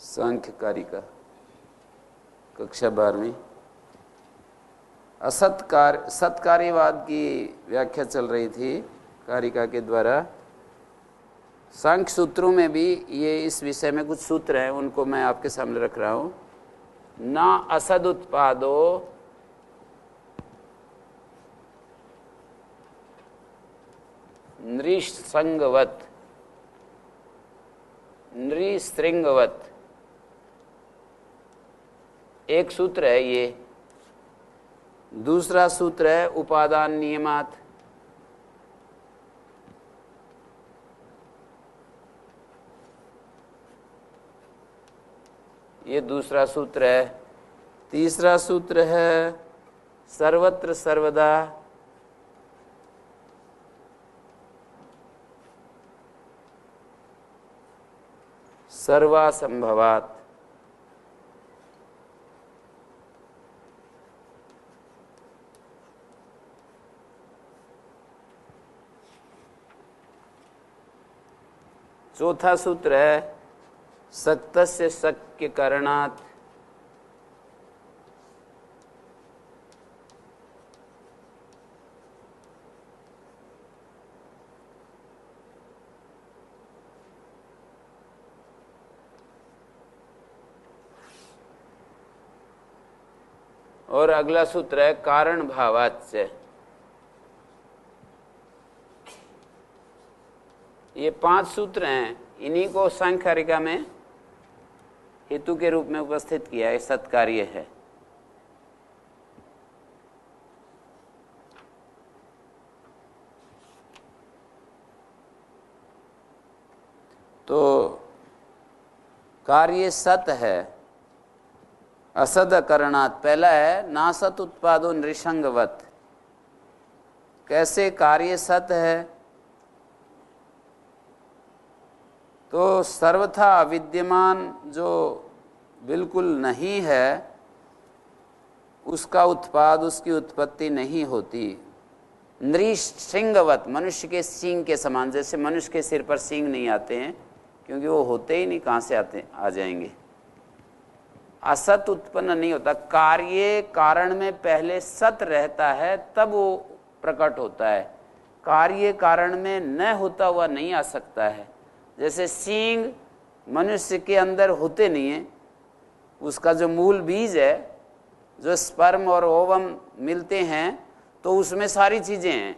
सांख्य कारिका कक्षा 12वीं। सत्कार्यवाद की व्याख्या चल रही थी कारिका के द्वारा। सांख्य सूत्रों में भी ये इस विषय में कुछ सूत्र हैं, उनको मैं आपके सामने रख रहा हूं। ना असद उत्पादो नृसंगवत नृशृंगवत, एक सूत्र है ये। दूसरा सूत्र है उपादान नियमात। ये दूसरा सूत्र है। तीसरा सूत्र है सर्वत्र सर्वदा सर्वासंभवात। चौथा सूत्र है सक्तस्य शक्य करणात्। और अगला सूत्र है कारण भावाच्य। ये 5 सूत्र हैं, इन्हीं को सांख्य कारिका में हेतु के रूप में उपस्थित किया है। सत्कार्य है। तो कार्य सत है, असद करणात्। पहला है नासत उत्पादो नृसंगवत। कैसे कार्य सत है? तो सर्वथा अविद्यमान जो बिल्कुल नहीं है उसका उत्पाद, उसकी उत्पत्ति नहीं होती। नृसिंगवत, मनुष्य के सींग के समान। जैसे मनुष्य के सिर पर सींग नहीं आते हैं क्योंकि वो होते ही नहीं, कहाँ से आ जाएंगे। असत उत्पन्न नहीं होता। कार्य कारण में पहले सत रहता है तब वो प्रकट होता है। कार्य कारण में न होता हुआ नहीं आ सकता है। जैसे सींग मनुष्य के अंदर होते नहीं है, उसका जो मूल बीज है, जो स्पर्म और ओवम मिलते हैं तो उसमें सारी चीज़ें हैं।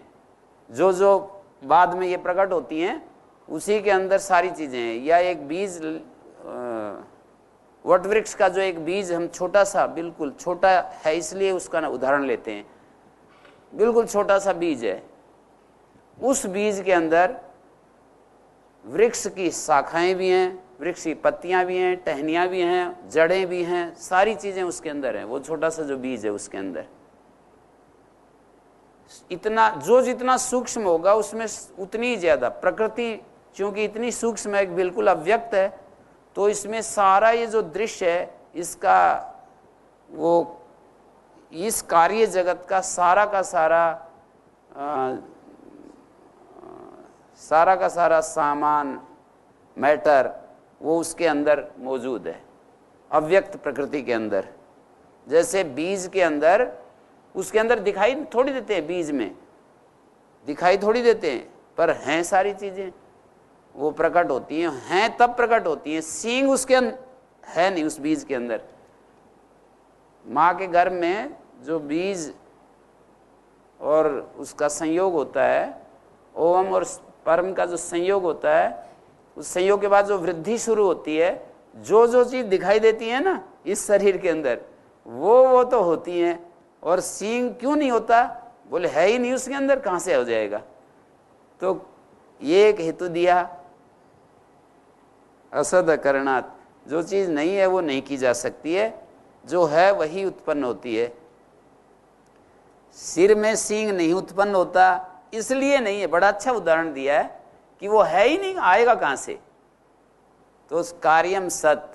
जो जो बाद में ये प्रकट होती हैं उसी के अंदर सारी चीज़ें हैं। या एक बीज, वट वृक्ष का जो एक बीज, हम छोटा सा, बिल्कुल छोटा है इसलिए उसका उदाहरण लेते हैं, बिल्कुल छोटा सा बीज है। उस बीज के अंदर वृक्ष की शाखाएं भी हैं, वृक्ष की पत्तियां भी हैं, टहनियां भी हैं, जड़ें भी हैं, सारी चीजें उसके अंदर हैं। वो छोटा सा जो बीज है उसके अंदर इतना, जो जितना सूक्ष्म होगा उसमें उतनी ही ज्यादा प्रकृति, क्योंकि इतनी सूक्ष्म है, बिल्कुल अव्यक्त है, तो इसमें सारा ये जो दृश्य है इसका, वो इस कार्य जगत का सारा का सारा सामान, मैटर, वो उसके अंदर मौजूद है, अव्यक्त प्रकृति के अंदर। जैसे बीज के अंदर, उसके अंदर दिखाई थोड़ी देते हैं, बीज में दिखाई थोड़ी देते हैं, पर हैं सारी चीजें, वो प्रकट होती हैं तब प्रकट होती हैं। सींग उसके है नहीं उस बीज के अंदर। माँ के गर्भ में जो बीज और उसका संयोग होता है, ओवम और स्पर्म का जो संयोग होता है, उस संयोग के बाद जो वृद्धि शुरू होती है, जो जो चीज दिखाई देती है ना इस शरीर के अंदर, वो तो होती हैं। और सींग क्यों नहीं होता? बोले है ही नहीं उसके अंदर, कहां से हो जाएगा? तो ये एक हेतु दिया, असद करणात्। जो चीज नहीं है वो नहीं की जा सकती है, जो है वही उत्पन्न होती है। सिर में सींग नहीं उत्पन्न होता इसलिए नहीं है। बड़ा अच्छा उदाहरण दिया है कि वो है ही नहीं, आएगा कहां से? तो उस कार्यम सत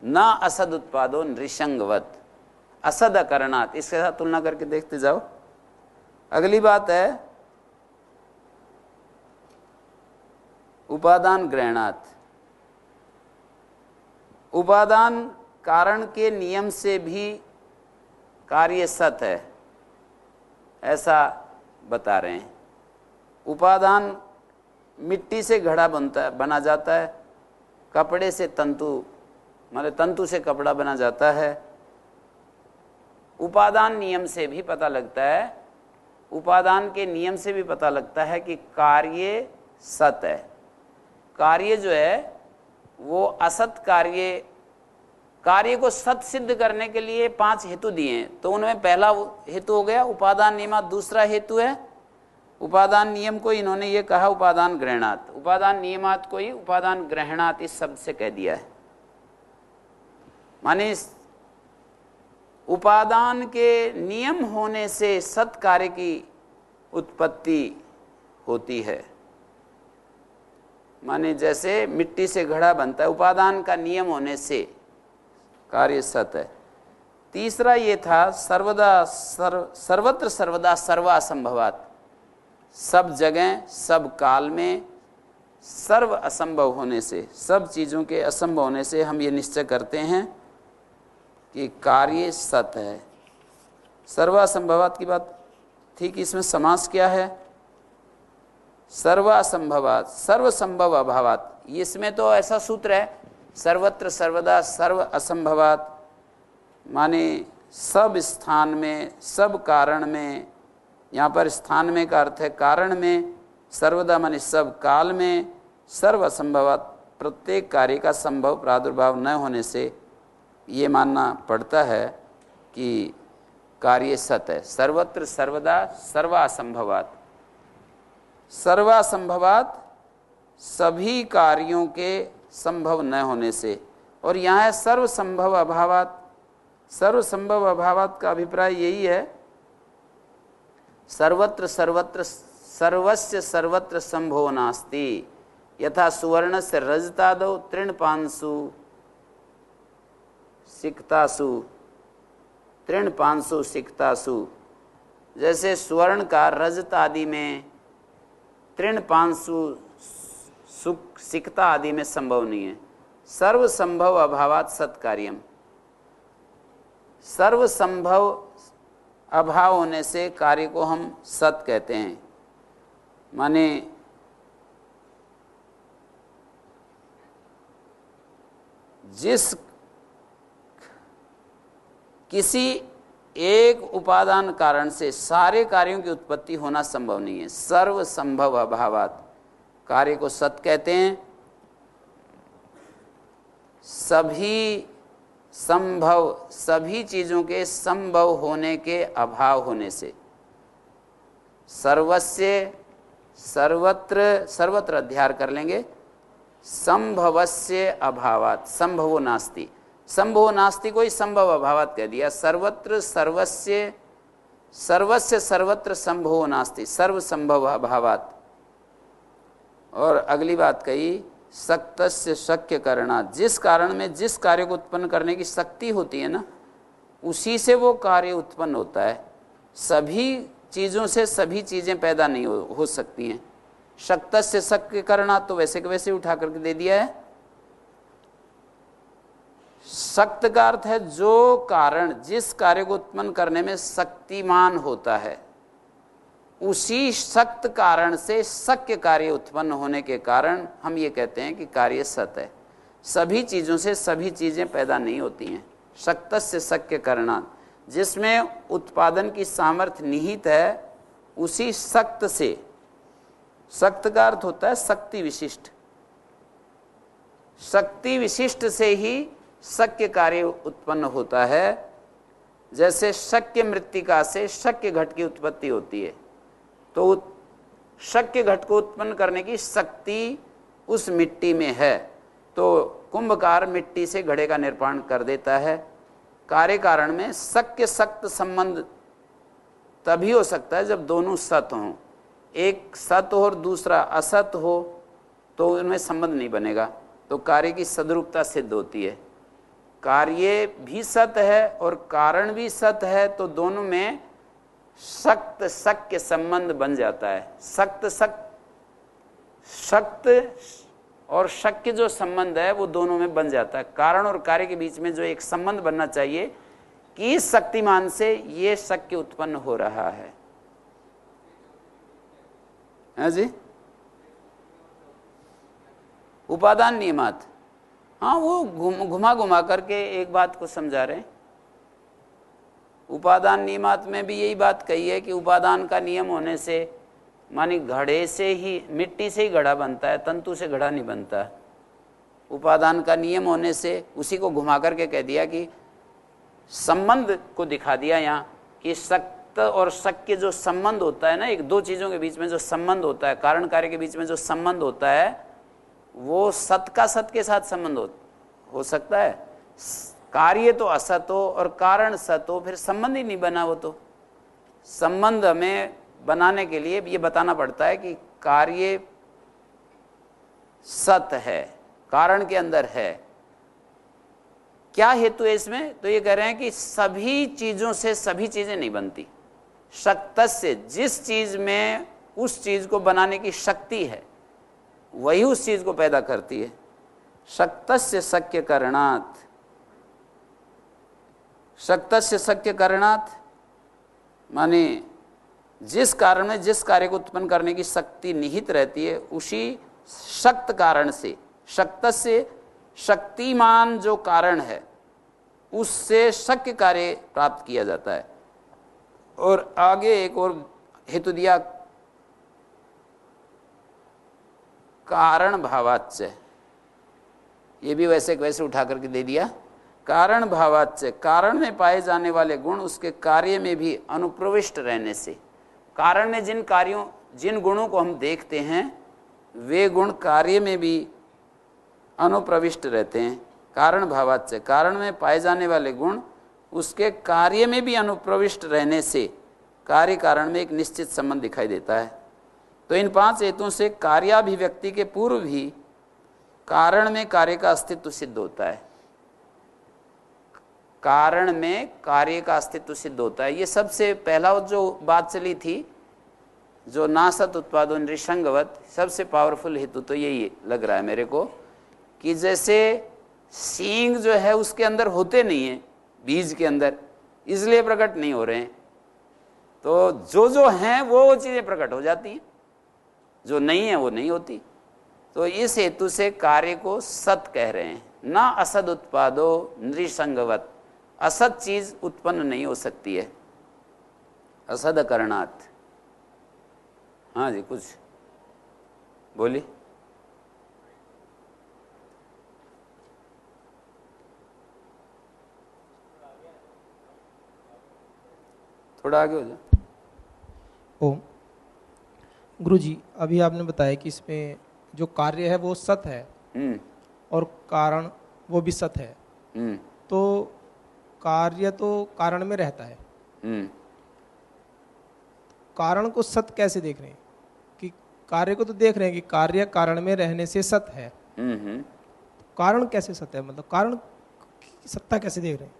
न असद उत्पादो नृसंगवत, असद करणात्। इसके साथ तुलना करके देखते जाओ। अगली बात है उपादान ग्रहणात्। उपादान कारण के नियम से भी कार्य सत है, ऐसा बता रहे हैं। उपादान मिट्टी से घड़ा बना जाता है, कपड़े से तंतु मतलब तंतु से कपड़ा बना जाता है। उपादान नियम से भी पता लगता है, उपादान के नियम से भी पता लगता है कि कार्य सत है। कार्य जो है वो असत कार्य को सत सिद्ध करने के लिए 5 हेतु दिए हैं। तो उनमें पहला हेतु हो गया उपादान नियमात, दूसरा हेतु है उपादान नियम को इन्होंने ये कहा उपादान ग्रहणात, उपादान नियमात को ही उपादान ग्रहणात इस शब्द से कह दिया है। माने उपादान के नियम होने से सत कार्य की उत्पत्ति होती है। माने जैसे मिट्टी से घड़ा बनता है, उपादान का नियम होने से कार्य सत है। तीसरा ये था सर्वत्र सर्वदा सर्व असंभवात, सब जगह सब काल में सर्व असंभव होने से, सब चीज़ों के असंभव होने से हम ये निश्चय करते हैं कि कार्य सत है। सर्वासंभवात की बात थी कि इसमें समास क्या है? सर्वासंभवात, सर्वसंभव अभावात। इसमें तो ऐसा सूत्र है सर्वत्र सर्वदा सर्व असंभवात, माने सब स्थान में सब कारण में। यहाँ पर स्थान में का अर्थ है कारण में, सर्वदा माने सब काल में, सर्व असंभवात प्रत्येक कार्य का संभव प्रादुर्भाव न होने से ये मानना पड़ता है कि कार्य सत है। सर्वत्र सर्वदा सर्वासंभवात, सर्वासंभवात सभी कार्यों के संभव न होने से। और यहाँ है सर्वसंभव अभावात। सर्वसंभव अभावात का अभिप्राय यही है सर्वत्र सर्वत्र सर्वस्य सर्वत्र संभव नास्ति, यथा सुवर्ण से रजतादौ तृणपांसु सिक्तासु, तृणपांसु सिक्तासु। जैसे स्वर्ण का रजत आदि में, तृणपांसु सिक्ता आदि में संभव नहीं है। सर्व संभव अभावात सत्कार्यम, सर्व संभव अभाव होने से कार्य को हम सत कहते हैं। माने जिस किसी एक उपादान कारण से सारे कार्यों की उत्पत्ति होना संभव नहीं है। सर्व संभव अभावात कार्य को सत कहते हैं। सभी संभव, सभी चीजों के संभव होने के अभाव होने से, सर्वस्य सर्वत्र, सर्वत्र अध्याय कर लेंगे, संभवस्य अभावात, संभवो नास्ति, संभवो नास्ति को ही संभव अभावात कह दिया। सर्वत्र सर्वस्य, सर्वस्य सर्वत्र संभवो नास्ति, सर्व संभव अभावात। और अगली बात कही सक्तस्य शक्य करना, जिस कारण में जिस कार्य को उत्पन्न करने की शक्ति होती है ना, उसी से वो कार्य उत्पन्न होता है। सभी चीज़ों से सभी चीज़ें पैदा नहीं हो सकती हैं। शक्तस्य शक्य करना तो वैसे के वैसे उठा करके दे दिया है। शक्त का अर्थ है जो कारण जिस कार्य को उत्पन्न करने में शक्तिमान होता है, उसी शक्त कारण से शक्य कार्य उत्पन्न होने के कारण हम ये कहते हैं कि कार्य सत है। सभी चीज़ों से सभी चीज़ें पैदा नहीं होती हैं। शक्तस्य शक्य करना, जिसमें उत्पादन की सामर्थ्य निहित है, उसी शक्त से, शक्त का अर्थ होता है शक्ति विशिष्ट, शक्ति विशिष्ट से ही शक्य कार्य उत्पन्न होता है। जैसे शक्य मृत्तिका से शक्य घट की उत्पत्ति होती है, तो शक्य घट को उत्पन्न करने की शक्ति उस मिट्टी में है, तो कुंभकार मिट्टी से घड़े का निर्माण कर देता है। कार्य कारण में शक्य शक्त संबंध तभी हो सकता है जब दोनों सत हों। एक सत हो और दूसरा असत हो तो उनमें संबंध नहीं बनेगा, तो कार्य की सदरूपता सिद्ध होती है। कार्य भी सत है और कारण भी सत है, तो दोनों में सक्त शक्य संबंध बन जाता है। सक्त और शक्य जो संबंध है वो दोनों में बन जाता है। कारण और कार्य के बीच में जो एक संबंध बनना चाहिए कि इस शक्तिमान से ये शक्य उत्पन्न हो रहा है जी। उपादान नियमात, हाँ वो घुमा घुमा करके एक बात को समझा रहे हैं। उपादान नियमात में भी यही बात कही है कि उपादान का नियम होने से, मानी घड़े से ही, मिट्टी से ही घड़ा बनता है, तंतु से घड़ा नहीं बनता। उपादान का नियम होने से उसी को घुमा करके कह दिया कि संबंध को दिखा दिया यहाँ कि सक्त और शक्य जो संबंध होता है ना, एक दो चीजों के बीच में जो संबंध होता है, कारण कार्य के बीच में जो संबंध होता है वो सत का सत के साथ संबंध हो सकता है। कार्य तो असत हो और कारण सत हो, फिर संबंध ही नहीं बना। वो तो संबंध हमें बनाने के लिए ये बताना पड़ता है कि कार्य सत है, कारण के अंदर है। क्या हेतु है इसमें? तो ये कह रहे हैं कि सभी चीजों से सभी चीजें नहीं बनती। शक्तस्य, जिस चीज में उस चीज को बनाने की शक्ति है वही उस चीज को पैदा करती है। शक्तस्य शक्य करणात्, शक्तस्य शक्य करणात् माने जिस कारण में जिस कार्य को उत्पन्न करने की शक्ति निहित रहती है उसी शक्त कारण से, शक्तस्य शक्तिमान जो कारण है उससे शक्य कार्य प्राप्त किया जाता है। और आगे एक और हेतु दिया, कारण भावाच्य, ये भी वैसे उठा करके दे दिया। कारण भावाच्य, कारण में पाए जाने वाले गुण उसके कार्य में भी अनुप्रविष्ट रहने से, कारण में जिन कार्यों जिन गुणों को हम देखते हैं वे गुण कार्य में भी अनुप्रविष्ट रहते हैं। कारण भावाच्य, कारण में पाए जाने वाले गुण उसके कार्य में भी अनुप्रविष्ट रहने से कार्य कारण में एक निश्चित संबंध दिखाई देता है। तो इन पांच हेतुओं से कार्याभिव्यक्ति के पूर्व भी कारण में कार्य का अस्तित्व सिद्ध होता है। कारण में कार्य का अस्तित्व सिद्ध होता है। ये सबसे पहला जो बात चली थी, जो नासत उत्पादो नृसंगवत, सबसे पावरफुल हेतु तो यही लग रहा है मेरे को कि जैसे सींग जो है उसके अंदर होते नहीं है, बीज के अंदर, इसलिए प्रकट नहीं हो रहे हैं। तो जो हैं वो चीजें प्रकट हो जाती हैं, जो नहीं है वो नहीं होती। तो इस हेतु से कार्य को सत कह रहे हैं, ना असद उत्पादो नृसंगवत। असत चीज उत्पन्न नहीं हो सकती है असद करणात्। हाँ जी, कुछ बोली। थोड़ा आगे हो जाओ। ओम। गुरुजी, अभी आपने बताया कि इसमें जो कार्य है वो सत है और कारण वो भी सत है। तो कार्य तो कारण में रहता है, कारण को सत कैसे देख रहे हैं? कि कार्य को तो देख रहे हैं कि कार्य कारण में रहने से सत है, कारण कैसे सत है? मतलब कारण की सत्ता कैसे देख रहे हैं?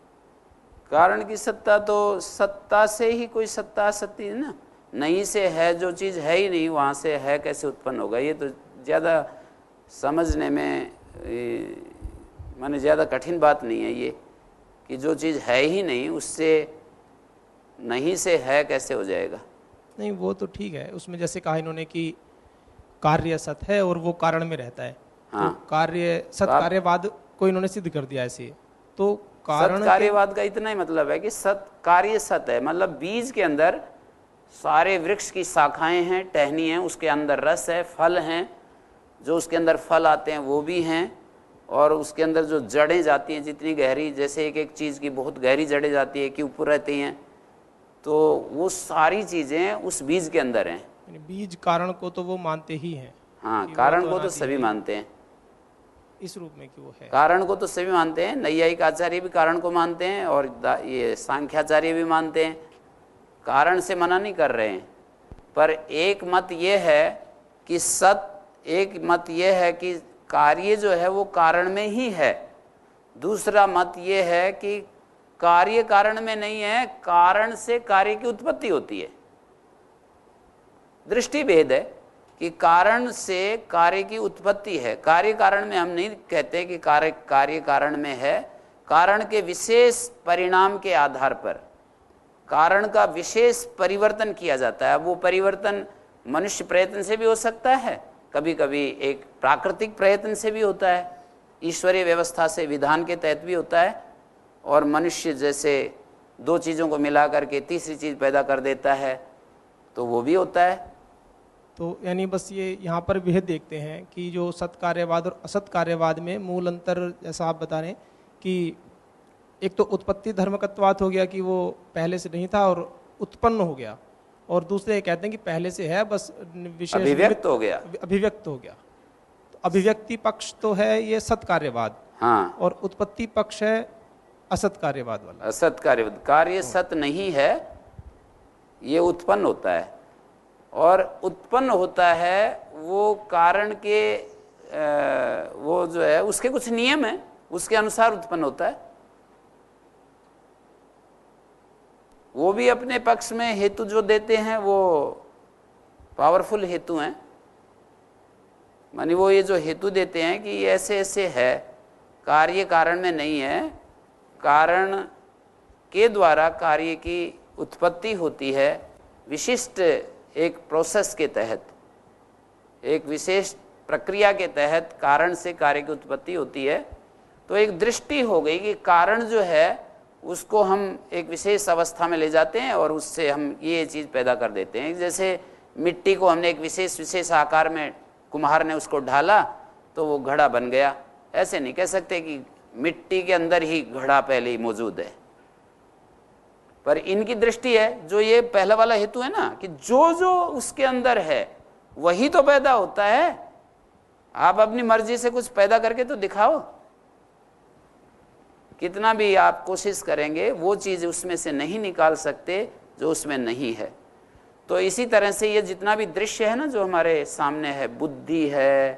कारण की सत्ता तो सत्ता से ही कोई सत्ता आ सकती है ना। नहीं से है जो चीज है ही नहीं, वहां से है कैसे उत्पन्न होगा? ये तो ज्यादा समझने में माने ज्यादा कठिन बात नहीं है ये, कि जो चीज है ही नहीं उससे नहीं से है कैसे हो जाएगा? नहीं, वो तो ठीक है। उसमें जैसे कहा इन्होंने कि कार्य सत है और वो कारण में रहता है। हाँ। तो कार्य सत कार्यवाद को इन्होंने सिद्ध कर दिया ऐसे। तो कारण कार्यवाद का इतना ही मतलब है कि सत कार्य सत है, मतलब बीज के अंदर सारे वृक्ष की शाखाएं हैं, टहनी हैं, उसके अंदर रस है, फल हैं, जो उसके अंदर फल आते हैं वो भी हैं, और उसके अंदर जो जड़ें जाती हैं जितनी गहरी, जैसे एक एक चीज़ की बहुत गहरी जड़ें जाती है कि ऊपर रहती हैं, तो वो सारी चीज़ें उस बीज के अंदर हैं। बीज कारण को तो वो मानते ही हैं। हाँ, कारण को तो सभी मानते हैं इस रूप में कि वो है। कारण को तो सभी मानते हैं, नैयायिक आचार्य भी कारण को मानते हैं और ये सांख्याचार्य भी मानते हैं। कारण से मना नहीं कर रहे हैं, पर एक मत ये है कि एक मत ये है कि कार्य जो है वो कारण में ही है। दूसरा मत ये है कि कार्य कारण में नहीं है, कारण से कार्य की उत्पत्ति होती है। दृष्टि भेद है। कि कारण से कार्य की उत्पत्ति है। कार्य कारण में हम नहीं कहते कि कार्य कारण में है। कारण के विशेष परिणाम के आधार पर कारण का विशेष परिवर्तन किया जाता है। अब वो परिवर्तन मनुष्य प्रयत्न से भी हो सकता है, कभी कभी एक प्राकृतिक प्रयत्न से भी होता है, ईश्वरीय व्यवस्था से विधान के तहत भी होता है, और मनुष्य जैसे दो चीज़ों को मिला करके तीसरी चीज़ पैदा कर देता है तो वो भी होता है। तो यानी बस ये यहाँ पर भेद देखते हैं कि जो सत्कार्यवाद और असत कार्यवाद में मूल अंतर, जैसा आप बता रहे हैं कि एक तो उत्पत्ति धर्मकत्वात हो गया कि वो पहले से नहीं था और उत्पन्न हो गया, और दूसरे कहते हैं कि पहले से है, बस विशेष अभिव्यक्त हो गया। अभिव्यक्त हो गया। तो अभिव्यक्ति पक्ष तो है ये सत्कार्यवाद, हाँ, और उत्पत्ति पक्ष है असत कार्यवाद वाला। असत कार्यवाद, कार्य सत नहीं है, ये उत्पन्न होता है, और उत्पन्न होता है वो कारण के वो जो है उसके कुछ नियम है, उसके अनुसार उत्पन्न होता है। वो भी अपने पक्ष में हेतु जो देते हैं वो पावरफुल हेतु हैं, मानी वो ये जो हेतु देते हैं कि ऐसे ऐसे है, कार्य कारण में नहीं है, कारण के द्वारा कार्य की उत्पत्ति होती है, विशिष्ट एक प्रोसेस के तहत, एक विशेष प्रक्रिया के तहत कारण से कार्य की उत्पत्ति होती है। तो एक दृष्टि हो गई कि कारण जो है उसको हम एक विशेष अवस्था में ले जाते हैं और उससे हम ये चीज़ पैदा कर देते हैं। जैसे मिट्टी को हमने एक विशेष आकार में, कुम्हार ने उसको ढाला तो वो घड़ा बन गया। ऐसे नहीं कह सकते कि मिट्टी के अंदर ही घड़ा पहले ही मौजूद है, पर इनकी दृष्टि है जो ये पहला वाला हेतु है ना, कि जो जो उसके अंदर है वही तो पैदा होता है। आप अपनी मर्जी से कुछ पैदा करके तो दिखाओ, कितना भी आप कोशिश करेंगे वो चीज़ उसमें से नहीं निकाल सकते जो उसमें नहीं है। तो इसी तरह से ये जितना भी दृश्य है ना जो हमारे सामने है, बुद्धि है,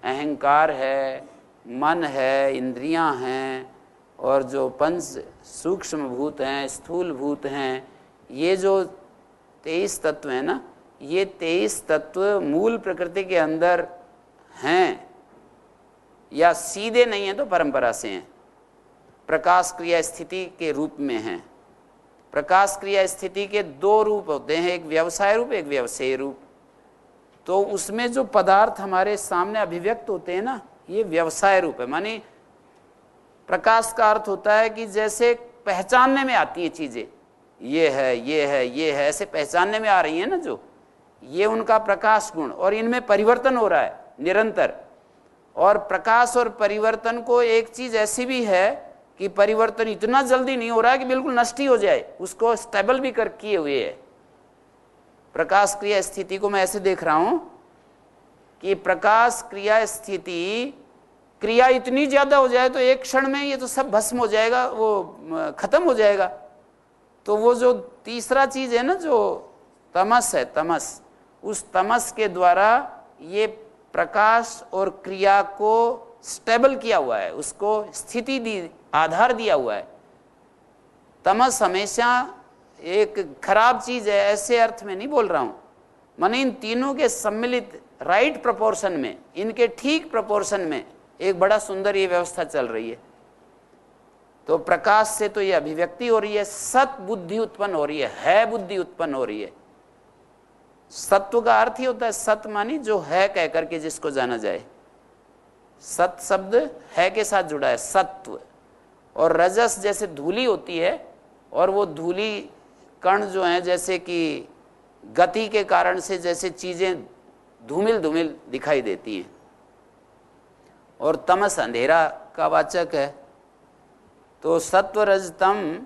अहंकार है, मन है, इंद्रियां हैं, और जो पंच सूक्ष्म भूत हैं, स्थूल भूत हैं, ये जो 23 तत्व हैं ना, ये 23 तत्व मूल प्रकृति के अंदर हैं, या सीधे नहीं हैं तो परंपरा से हैं। प्रकाश क्रिया स्थिति के रूप में हैं। प्रकाश क्रिया स्थिति के दो रूप होते हैं, एक व्यवसाय रूप, एक व्यवसाय रूप। तो उसमें जो पदार्थ हमारे सामने अभिव्यक्त होते हैं ना, ये व्यवसाय रूप है। मानी प्रकाश का अर्थ होता है कि जैसे पहचानने में आती है चीजें, ये है, ये है, ये है, ऐसे पहचानने में आ रही है ना, जो ये उनका प्रकाश गुण, और इनमें परिवर्तन हो रहा है निरंतर। और प्रकाश और परिवर्तन को एक चीज ऐसी भी है कि परिवर्तन इतना जल्दी नहीं हो रहा है कि बिल्कुल नष्ट ही हो जाए, उसको स्टेबल भी कर किए हुए है। प्रकाश क्रिया स्थिति को मैं ऐसे देख रहा हूं कि प्रकाश क्रिया स्थिति, क्रिया इतनी ज्यादा हो जाए तो एक क्षण में ये तो सब भस्म हो जाएगा, वो खत्म हो जाएगा। तो वो जो तीसरा चीज है ना, जो तमस है, तमस, उस तमस के द्वारा ये प्रकाश और क्रिया को स्टेबल किया हुआ है, उसको स्थिति दी, आधार दिया हुआ है। तमस हमेशा एक खराब चीज है, ऐसे अर्थ में नहीं बोल रहा हूं, माने इन तीनों के सम्मिलित राइट प्रोपोर्शन में, इनके ठीक प्रोपोर्शन में एक बड़ा सुंदर ये व्यवस्था चल रही है। तो प्रकाश से तो ये अभिव्यक्ति हो रही है, सत बुद्धि उत्पन्न हो रही है बुद्धि उत्पन्न हो रही है। सत्व का अर्थ ही होता है, सत मानी जो है कह करके जिसको जाना जाए। सत शब्द है के साथ जुड़ा है, सत्व। और रजस जैसे धूली होती है, और वो धूली कण जो हैं जैसे कि गति के कारण से जैसे चीजें धूमिल धूमिल दिखाई देती हैं, और तमस अंधेरा का वाचक है। तो सत्व रजतम,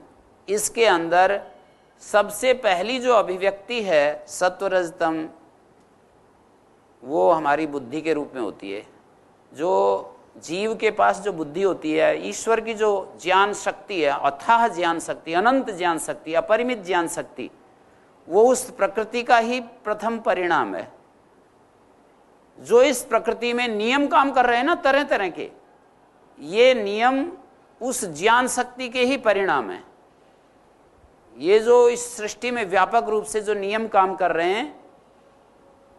इसके अंदर सबसे पहली जो अभिव्यक्ति है सत्व रजतम, वो हमारी बुद्धि के रूप में होती है। जो जीव के पास जो बुद्धि होती है, ईश्वर की जो ज्ञान शक्ति है, अथाह ज्ञान शक्ति, अनंत ज्ञान शक्ति, अपरिमित ज्ञान शक्ति, वो उस प्रकृति का ही प्रथम परिणाम है। जो इस प्रकृति में नियम काम कर रहे हैं ना तरह तरह के, ये नियम उस ज्ञान शक्ति के ही परिणाम है। ये जो इस सृष्टि में व्यापक रूप से जो नियम काम कर रहे हैं,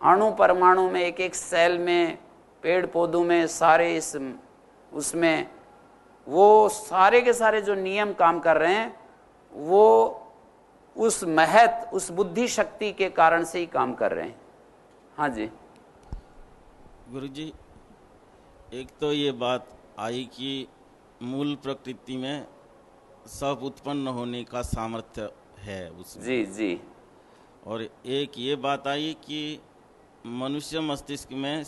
अणु परमाणु में, एक एक सेल में, पेड़ पौधों में, सारे इस उसमें वो सारे के सारे जो नियम काम कर रहे हैं वो उस महत, उस बुद्धि शक्ति के कारण से ही काम कर रहे हैं। हाँ जी गुरुजी, एक तो ये बात आई कि मूल प्रकृति में सब उत्पन्न होने का सामर्थ्य है उसमें। जी जी। और एक ये बात आई कि मनुष्य मस्तिष्क में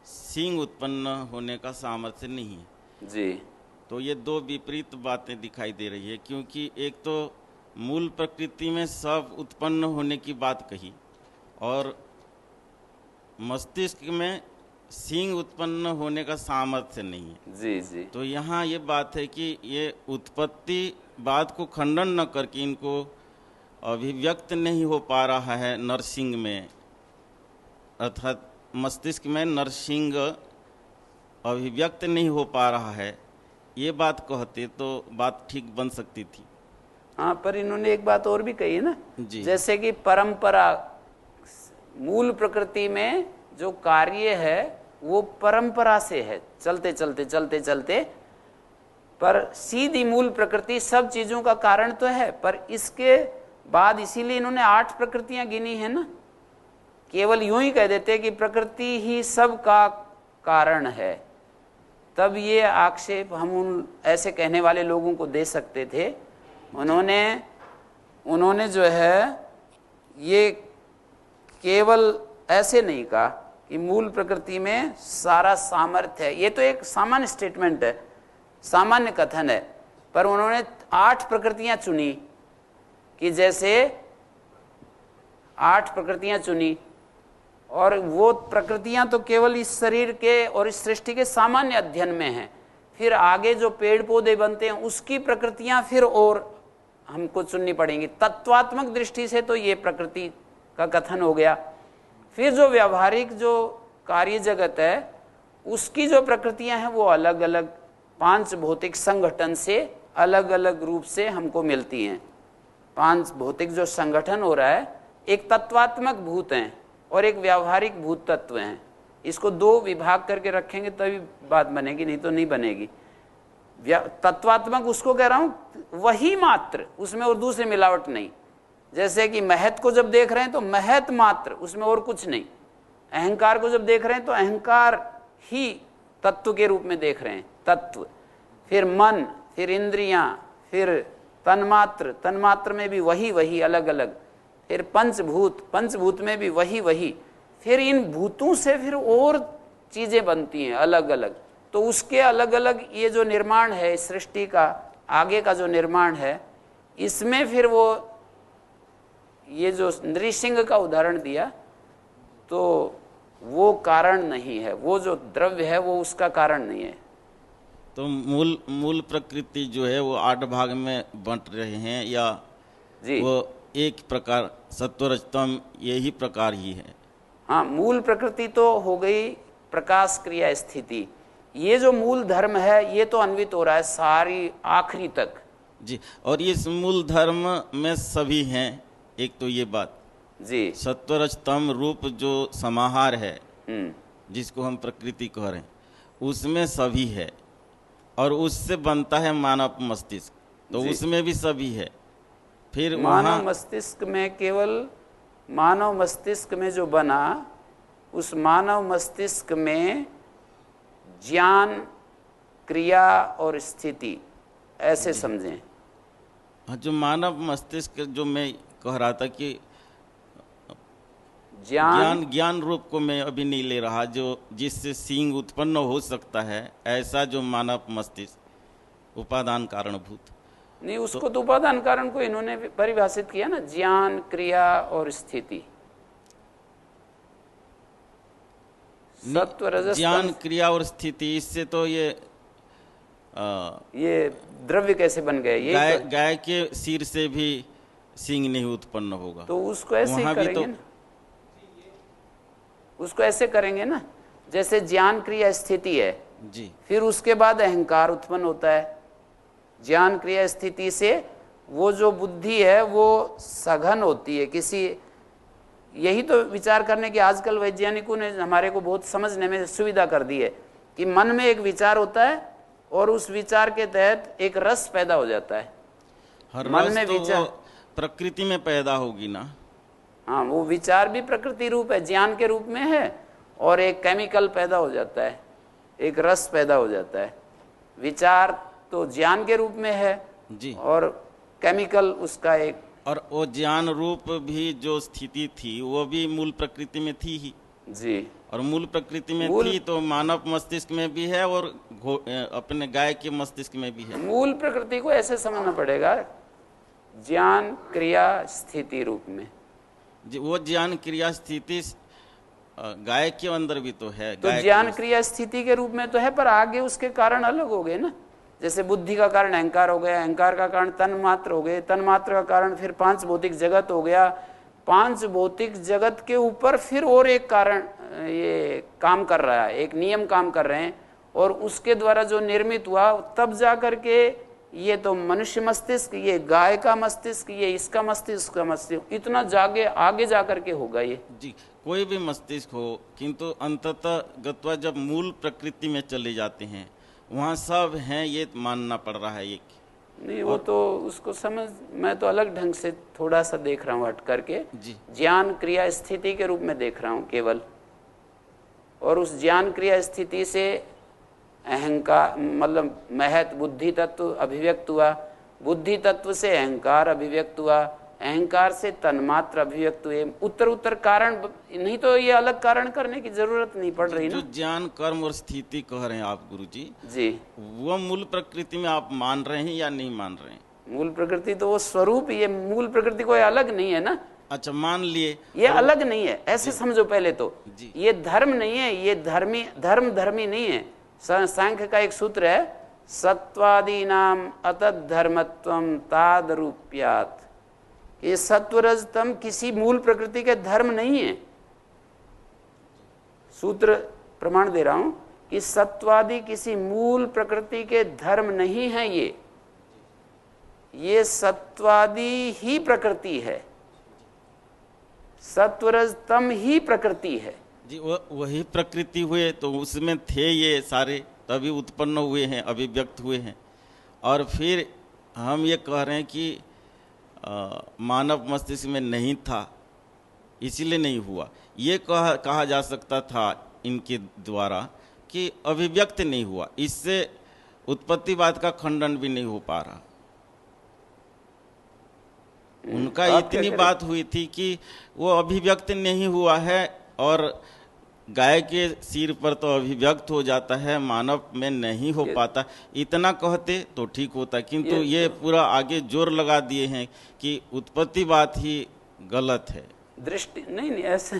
सिंह उत्पन्न होने का सामर्थ्य नहीं है। जी। तो ये दो विपरीत बातें दिखाई दे रही है, क्योंकि एक तो मूल प्रकृति में सब उत्पन्न होने की बात कही और मस्तिष्क में सिंह उत्पन्न होने का सामर्थ्य नहीं है। जी जी। तो यहाँ ये बात है कि ये उत्पत्ति बात को खंडन न करके इनको अभिव्यक्त नहीं हो पा रहा है नरसिंह में, अर्थात मस्तिष्क में नरसिंह अभिव्यक्त नहीं हो पा रहा है, ये बात कहते तो बात ठीक बन सकती थी। हाँ, पर इन्होंने एक बात और भी कही है ना जी। जैसे कि परंपरा, मूल प्रकृति में जो कार्य है वो परंपरा से है, चलते चलते चलते चलते, पर सीधी मूल प्रकृति सब चीजों का कारण तो है, पर इसके बाद इसीलिए इन्होंने 8 प्रकृतियां गिनी है ना। केवल यूं ही कह देते कि प्रकृति ही सब का कारण है, तब ये आक्षेप हम उन ऐसे कहने वाले लोगों को दे सकते थे। उन्होंने जो है ये केवल ऐसे नहीं कहा कि मूल प्रकृति में सारा सामर्थ्य है, ये तो एक सामान्य स्टेटमेंट है, सामान्य कथन है, पर उन्होंने 8 प्रकृतियां चुनी कि जैसे 8 प्रकृतियां चुनी, और वो प्रकृतियां तो केवल इस शरीर के और इस सृष्टि के सामान्य अध्ययन में हैं। फिर आगे जो पेड़ पौधे बनते हैं उसकी प्रकृतियां फिर और हमको चुननी पड़ेंगी। तत्वात्मक दृष्टि से तो ये प्रकृति का कथन हो गया। फिर जो व्यावहारिक जो कार्य जगत है उसकी जो प्रकृतियां हैं वो अलग अलग 5 भौतिक संगठन से अलग अलग रूप से हमको मिलती हैं। 5 भौतिक जो संगठन हो रहा है, एक तत्वात्मक भूत हैं और एक व्यावहारिक भूत तत्व हैं। इसको 2 विभाग करके रखेंगे तभी बात बनेगी, नहीं तो नहीं बनेगी। तत्वात्मक उसको कह रहा हूं वही मात्र, उसमें और दूसरी मिलावट नहीं। जैसे कि महत को जब देख रहे हैं तो महत मात्र, उसमें और कुछ नहीं। अहंकार को जब देख रहे हैं तो अहंकार ही तत्व के रूप में देख रहे हैं, तत्व। फिर मन, फिर इंद्रियां, फिर तन्मात्र, तन्मात्र में भी वही वही अलग अलग। फिर पंचभूत, पंचभूत में भी वही वही। फिर इन भूतों से फिर और चीजें बनती हैं अलग अलग। तो उसके अलग अलग ये जो निर्माण है इस सृष्टि का, आगे का जो निर्माण है, इसमें फिर वो ये जो नृसिंह का उदाहरण दिया तो वो कारण नहीं है, वो जो द्रव्य है वो उसका कारण नहीं है। तो मूल प्रकृति जो है वो 8 भाग में बंट रहे हैं, या जी वो एक प्रकार सत्वरजतम यही प्रकार ही है? हाँ, मूल प्रकृति तो हो गई प्रकाश क्रिया स्थिति। ये जो मूल धर्म है ये तो अन्वित हो रहा है सारी आखिरी तक। जी, और इस मूल धर्म में सभी हैं। एक तो ये बात जी, सत्वरजतम रूप जो समाहार है जिसको हम प्रकृति कह रहे हैं, उसमें सभी है और उससे बनता है मानव मस्तिष्क, तो उसमें भी सभी है। फिर मानव मस्तिष्क में केवल मानव मस्तिष्क में जो बना, उस मानव मस्तिष्क में ज्ञान, क्रिया और स्थिति ऐसे समझें। जो मानव मस्तिष्क जो मैं कह रहा था कि ज्ञान रूप को मैं अभी नहीं ले रहा, जो जिससे सिंह उत्पन्न हो सकता है, ऐसा जो मानव मस्तिष्क उपादान कारणभूत नहीं, उसको तो उपादान कारण को इन्होंने परिभाषित किया ना, ज्ञान, क्रिया और स्थिति। सत्व रजस ज्ञान, क्रिया और स्थिति, इससे तो ये द्रव्य कैसे बन गए? गाय के सिर से भी सिंह नहीं उत्पन्न होगा, तो उसको ऐसे ही करेंगे ना, उसको ऐसे करेंगे ना, जैसे ज्ञान, क्रिया, स्थिति है जी, फिर उसके बाद अहंकार उत्पन्न होता है। ज्ञान, क्रिया, स्थिति से वो जो बुद्धि है वो सघन होती है, किसी यही तो विचार करने की आजकल वैज्ञानिकों ने हमारे को बहुत समझने में सुविधा कर दी है कि मन में एक विचार होता है और उस विचार के तहत एक रस पैदा हो जाता है। हर मन रस में तो विचार, वो प्रकृति में पैदा होगी ना। हाँ, वो विचार भी प्रकृति रूप है, ज्ञान के रूप में है, और एक केमिकल पैदा हो जाता है, एक रस पैदा हो जाता है। विचार तो ज्ञान के रूप में है जी, और केमिकल उसका एक, और वो ज्ञान रूप भी जो स्थिति थी वो भी मूल प्रकृति में थी ही जी, और मूल प्रकृति में थी तो मानव मस्तिष्क में भी है और अपने गाय के मस्तिष्क में भी है। मूल प्रकृति को ऐसे समझना पड़ेगा, ज्ञान क्रिया स्थिति रूप में। वो ज्ञान क्रिया स्थिति गाय के अंदर भी तो है, तो ज्ञान क्रिया स्थिति के रूप में तो है, पर आगे उसके कारण अलग हो गए ना। जैसे बुद्धि का कारण अहंकार हो गया, अहंकार का कारण तन मात्र हो गए, तन मात्र का कारण फिर 5 भौतिक जगत हो गया, 5 भौतिक जगत के ऊपर फिर और एक कारण ये काम कर रहा है, एक नियम काम कर रहे हैं, और उसके द्वारा जो निर्मित हुआ तब जा करके ये तो मनुष्य मस्तिष्क, ये गाय का मस्तिष्क, ये इसका मस्तिष्क का मस्तिष्क, इतना जागे आगे जा करके होगा ये जी। कोई भी मस्तिष्क हो, किंतु अंततः गत्वा जब मूल प्रकृति में चले जाते हैं वहाँ सब हैं, ये मानना पड़ रहा है। ये नहीं, वो तो उसको समझ, मैं तो अलग ढंग से थोड़ा सा देख रहा हूँ हट करके जी। ज्ञान क्रिया स्थिति के रूप में देख रहा हूँ केवल, और उस ज्ञान क्रिया स्थिति से अहंकार मतलब महत बुद्धि तत्व अभिव्यक्त हुआ, बुद्धि तत्व से अहंकार अभिव्यक्त हुआ, अहंकार से तन्मात्र अभिव्यक्त हुए, उत्तर उत्तर कारण, नहीं तो ये अलग कारण करने की जरूरत नहीं पड़ रही ना। जो ज्ञान कर्म और स्थिति कह रहे हैं आप गुरुजी जी, वो मूल प्रकृति में आप मान रहे हैं या नहीं मान रहे हैं? मूल प्रकृति तो वो स्वरूप, ये मूल प्रकृति कोई अलग नहीं है ना। अच्छा, मान लिए ये अलग नहीं है, ऐसे समझो पहले तो। ये धर्म नहीं है, ये धर्मी नहीं है। सांख्य का एक सूत्र है, सत्वादी नाम अतद धर्मत्वम ताद रूप्यात। ये सत्वरजतम किसी मूल प्रकृति के धर्म नहीं है। सूत्र प्रमाण दे रहा हूं कि सत्वादी किसी मूल प्रकृति के धर्म नहीं है। ये सत्वादी ही प्रकृति है, सत्वरजतम ही प्रकृति है जी। वही प्रकृति हुए तो उसमें थे ये सारे, तभी उत्पन्न हुए हैं, अभिव्यक्त हुए हैं। और फिर हम ये कह रहे हैं कि मानव मस्तिष्क में नहीं था इसीलिए नहीं हुआ। ये कहा जा सकता था इनके द्वारा कि अभिव्यक्त नहीं हुआ, इससे उत्पत्तिवाद का खंडन भी नहीं हो पा रहा। उनका इतनी बात हुई थी कि वो अभिव्यक्त नहीं हुआ है, और गाय के सिर पर तो अभिव्यक्त हो जाता है, मानव में नहीं हो पाता। इतना कहते तो ठीक होता, किंतु ये पूरा आगे जोर लगा दिए हैं कि उत्पत्ति बात ही गलत है। दृष्टि नहीं ऐसे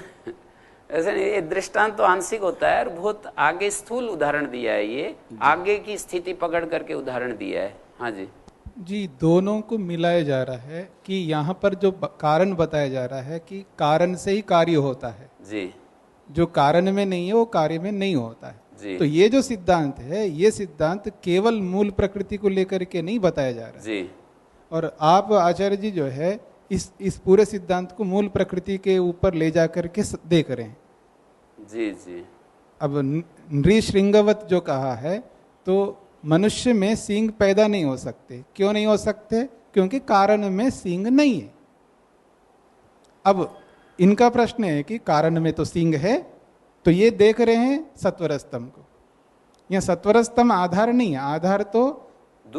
नहीं, ये दृष्टांत तो आंशिक होता है, और बहुत आगे स्थूल उदाहरण दिया है, ये आगे की स्थिति पकड़ करके उदाहरण दिया है। हाँ जी जी, दोनों को मिलाया जा रहा है कि यहाँ पर जो कारण बताया जा रहा है कि कारण से ही कार्य होता है जी, जो कारण में नहीं है वो कार्य में नहीं होता है जी। तो ये जो सिद्धांत है, ये सिद्धांत केवल मूल प्रकृति को लेकर के नहीं बताया जा रहा है जी। और आप आचार्य जी जो है इस पूरे सिद्धांत को मूल प्रकृति के ऊपर ले जाकर के देख रहे हैं। जी जी। अब नृशृंगवत जो कहा है, तो मनुष्य में सींग पैदा नहीं हो सकते। क्यों नहीं हो सकते? क्योंकि कारण में सींग नहीं है। अब इनका प्रश्न है कि कारण में तो सींग है, तो ये देख रहे हैं सत्वर स्तंभ को। यह सत्वर स्तंभ आधार नहीं है, आधार तो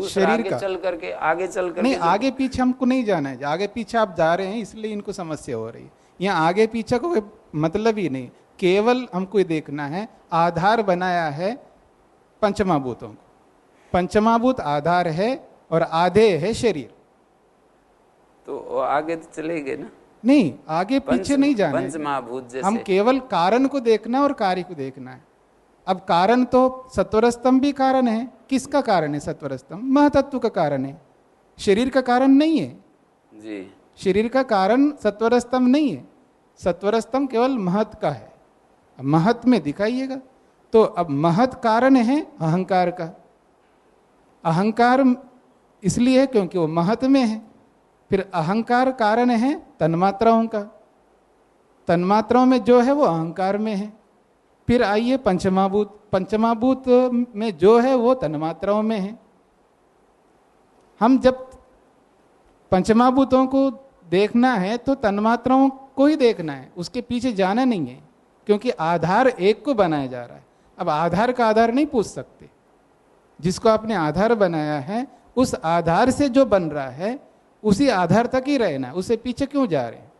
शरीर का। आगे चल कर नहीं, आगे पीछे हमको नहीं जाना है। आगे पीछे आप जा रहे हैं इसलिए इनको समस्या हो रही है। यहाँ आगे पीछे को मतलब ही नहीं, केवल हमको ये देखना है आधार बनाया है पंचमाभूतों को। पंचमाभूत आधार है और आधे है शरीर। तो आगे तो चलेंगे ना? नहीं, आगे पीछे नहीं जाना है। पंचमहाभूत जैसे हम केवल कारण को देखना है और कार्य को देखना है। अब कारण तो सत्वर स्तंभ भी कारण है। किसका कारण है सत्वर स्तंभ? महतत्व का कारण है, शरीर का कारण नहीं है जी। शरीर का कारण सत्वर स्तंभ नहीं है। सत्वर स्तंभ केवल महत का है। महत में दिखाइएगा। तो अब महत कारण है अहंकार का। अहंकार इसलिए है क्योंकि वो महत में है। फिर अहंकार कारण है तन्मात्राओं का। तन्मात्राओं में जो है वो अहंकार में है। फिर आइए पंचमाभूत, पंचमाभूत में जो है वो तन्मात्राओं में है। हम जब पंचमाभूतों को देखना है तो तन्मात्राओं को ही देखना है, उसके पीछे जाना नहीं है, क्योंकि आधार एक को बनाया जा रहा है। अब आधार का आधार नहीं पूछ सकते, जिसको आपने आधार बनाया है उस आधार से जो बन रहा है उसी आधार तक ही रहना, उससे पीछे क्यों जा रहे हैं?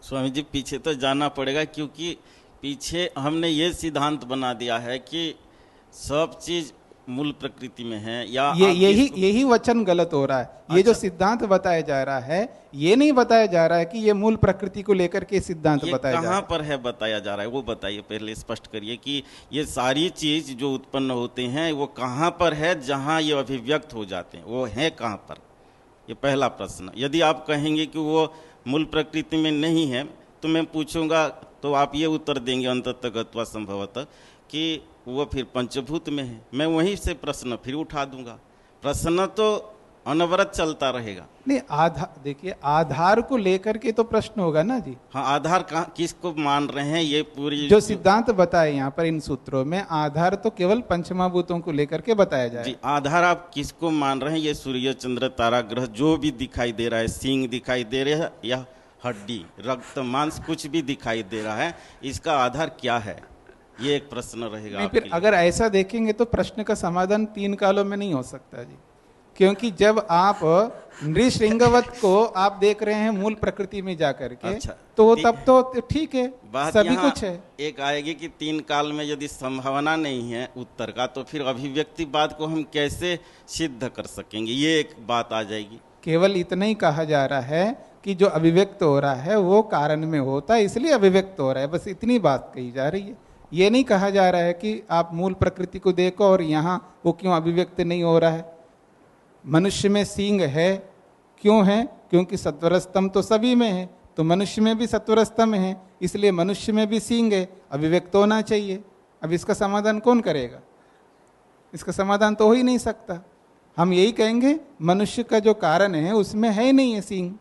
स्वामी जी पीछे तो जाना पड़ेगा, क्योंकि पीछे हमने ये सिद्धांत बना दिया है कि सब चीज मूल प्रकृति में है, या यही वचन गलत हो रहा है। अच्छा। ये जो सिद्धांत बताया जा रहा है ये नहीं बताया जा रहा है कि ये मूल प्रकृति को लेकर के सिद्धांत बताया जा रहा है। कहाँ पर है बताया जा रहा है, वो बताइए, पहले स्पष्ट करिए कि ये सारी चीज जो उत्पन्न होते हैं वो कहाँ पर है, जहाँ ये अभिव्यक्त हो जाते हैं वो है कहाँ पर, ये पहला प्रश्न। यदि आप कहेंगे कि वो मूल प्रकृति में नहीं है तो मैं पूछूंगा तो आप ये उत्तर देंगे अंततः गत्वा संभवतः कि वो फिर पंचभूत में है। मैं वहीं से प्रश्न फिर उठा दूंगा, प्रश्न तो अनवरत चलता रहेगा। नहीं, आधार देखिए, आधार को लेकर के तो प्रश्न होगा ना जी। हाँ, आधार किसको मान रहे हैं, ये पूरी जो सिद्धांत बताए यहाँ पर इन सूत्रों में, आधार तो केवल पंचमाभूतों को लेकर के बताया जाए जी। आधार आप किसको मान रहे हैं? ये सूर्य चंद्र तारा ग्रह जो भी दिखाई दे रहा है, सींग दिखाई दे रहे हैं या हड्डी रक्त मांस कुछ भी दिखाई दे रहा है, इसका आधार क्या है, ये एक प्रश्न रहेगा। फिर अगर ऐसा देखेंगे तो प्रश्न का समाधान 3 कालों में नहीं हो सकता जी, क्योंकि जब आप नृसिंहवत को आप देख रहे हैं मूल प्रकृति में जाकर के, अच्छा, तो तब तो ठीक है, सभी कुछ है। एक आएगी कि 3 काल में यदि संभावना नहीं है उत्तर का, तो फिर अभिव्यक्तिवाद को हम कैसे सिद्ध कर सकेंगे, ये एक बात आ जाएगी। केवल इतना ही कहा जा रहा है कि जो अभिव्यक्त हो रहा है वो कारण में होता है, इसलिए अभिव्यक्त हो रहा है, बस इतनी बात कही जा रही है। ये नहीं कहा जा रहा है कि आप मूल प्रकृति को देखो और यहाँ वो क्यों अभिव्यक्त नहीं हो रहा है। मनुष्य में सींग है, क्यों है? क्योंकि सत्वरस्तम तो सभी में है, तो मनुष्य में भी सत्वरस्तम है, इसलिए मनुष्य में भी सींग है, अभिव्यक्त होना चाहिए। अब इसका समाधान कौन करेगा? इसका समाधान तो हो ही नहीं सकता। हम यही कहेंगे मनुष्य का जो कारण है उसमें है नहीं है सींग,